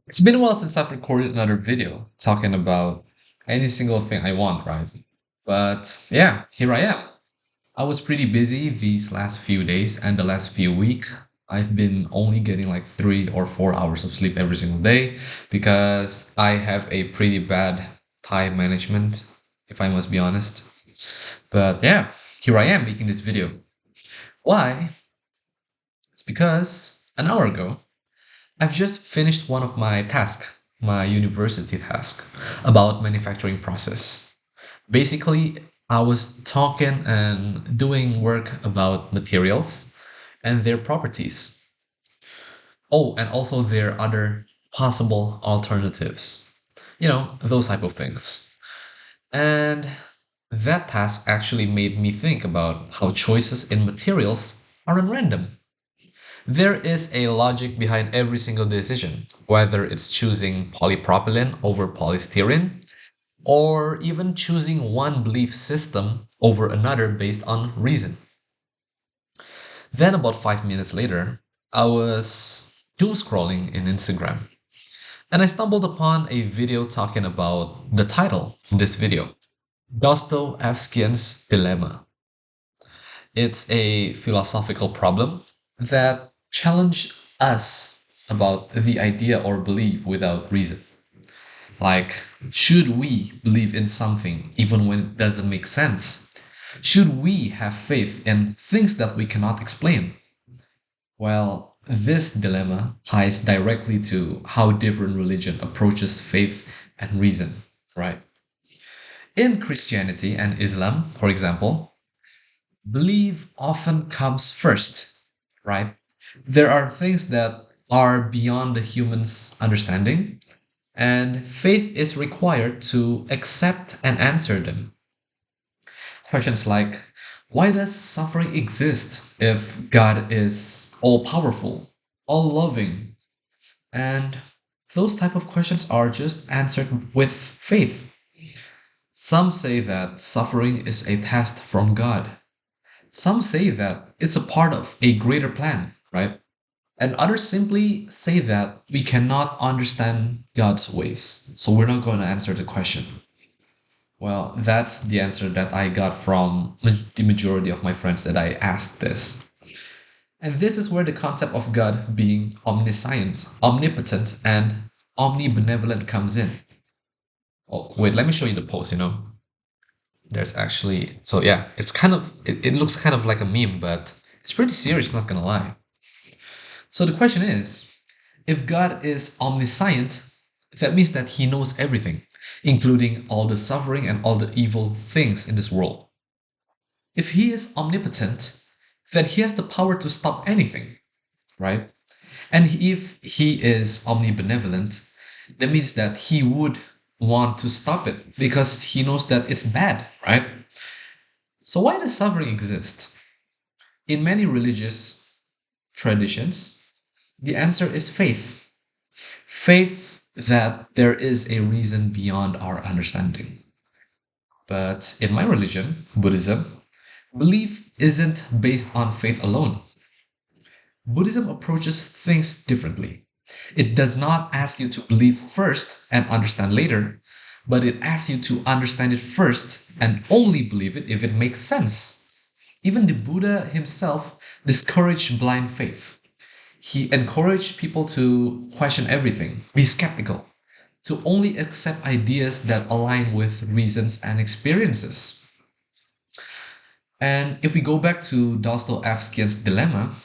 It's been a while since I've recorded another video talking about any single thing I want, right? But yeah, here I am. I was pretty busy these last few days and the last few weeks. I've been only getting like 3 or 4 hours of sleep every single day because I have a pretty bad time management, if I must be honest. But yeah, here I am making this video. Why? It's because an hour ago, I've just finished one of my tasks, my university task, about manufacturing process. Basically, I was talking and doing work about materials and their properties. Oh, and also their other possible alternatives. Those type of things. And that task actually made me think about how choices in materials aren't random. There is a logic behind every single decision, whether it's choosing polypropylene over polystyrene, or even choosing one belief system over another based on reason. Then, about 5 minutes later, I was doom scrolling in Instagram, and I stumbled upon a video talking about the title of this video, Dostoevskian's Dilemma. It's a philosophical problem that challenge us about the idea or belief without reason. Like, should we believe in something even when it doesn't make sense? Should we have faith in things that we cannot explain? Well, this dilemma ties directly to how different religion approaches faith and reason, right? In Christianity and Islam, for example, belief often comes first, right? There are things that are beyond the human's understanding, and faith is required to accept and answer them. Questions like, why does suffering exist if God is all powerful, all loving? And those type of questions are just answered with faith. Some say that suffering is a test from God. Some say that it's a part of a greater plan, right? And others simply say that we cannot understand God's ways, so we're not going to answer the question. Well, that's the answer that I got from the majority of my friends that I asked this. And this is where the concept of God being omniscient, omnipotent, and omnibenevolent comes in. Oh, wait, let me show you the post. There's actually, so yeah, it looks kind of like a meme, but it's pretty serious, not gonna lie. So the question is, if God is omniscient, that means that he knows everything, including all the suffering and all the evil things in this world. If he is omnipotent, then he has the power to stop anything, right? And if he is omnibenevolent, that means that he would want to stop it because he knows that it's bad, right? So why does suffering exist? In many religious traditions, the answer is faith. Faith that there is a reason beyond our understanding. But in my religion, Buddhism, belief isn't based on faith alone. Buddhism approaches things differently. It does not ask you to believe first and understand later, but it asks you to understand it first and only believe it if it makes sense. Even the Buddha himself discouraged blind faith. He encouraged people to question everything, be skeptical, to only accept ideas that align with reasons and experiences. And if we go back to Dostoevsky's dilemma,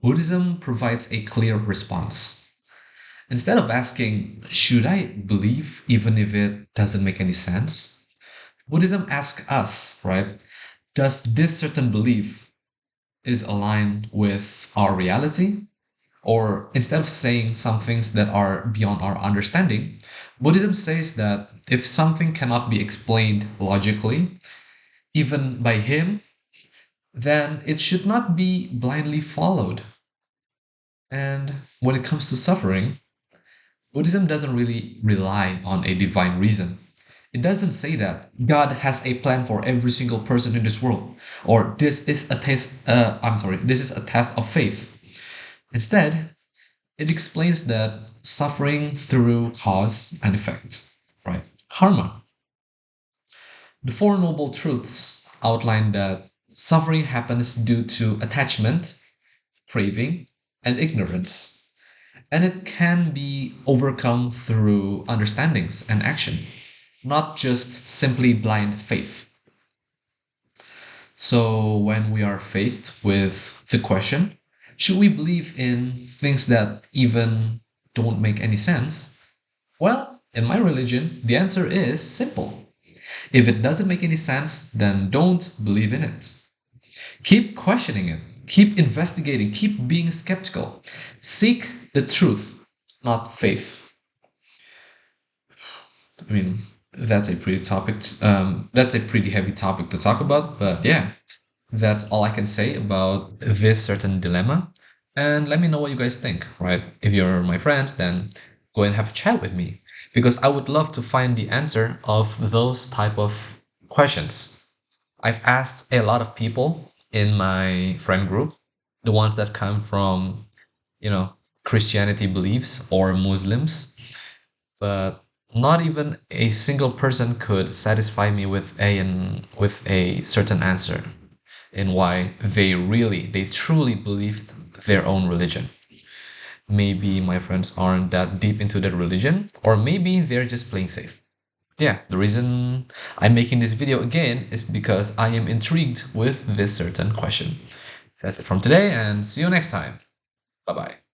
Buddhism provides a clear response. Instead of asking, should I believe even if it doesn't make any sense? Buddhism asks us, right? Does this certain belief is aligned with our reality? Or instead of saying some things that are beyond our understanding, Buddhism says that if something cannot be explained logically, even by him, then it should not be blindly followed. And when it comes to suffering, Buddhism doesn't really rely on a divine reason. It doesn't say that God has a plan for every single person in this world, or this is a test. I'm sorry, this is a test of faith. Instead, It explains that suffering through cause and effect, right? Karma. The Four Noble Truths outline that suffering happens due to attachment, craving, and ignorance, and it can be overcome through understandings and action, not just simply blind faith. So, when we are faced with the question, should we believe in things that even don't make any sense? Well, in my religion, the answer is simple. If it doesn't make any sense, then don't believe in it. Keep questioning it, keep investigating, keep being skeptical. Seek the truth, not faith. I mean, that's a pretty topic. That's a pretty heavy topic to talk about, but yeah, that's all I can say about this certain dilemma. And let me know what you guys think, right? If you're my friends, then go and have a chat with me because I would love to find the answer of those type of questions. I've asked a lot of people in my friend group, the ones that come from, you know, Christianity beliefs or Muslims, but not even a single person could satisfy me with with a certain answer in why they truly believed their own religion. Maybe my friends aren't that deep into their religion, or maybe they're just playing safe. Yeah, the reason I'm making this video again is because I am intrigued with this certain question. That's it from today, and see you next time. Bye bye.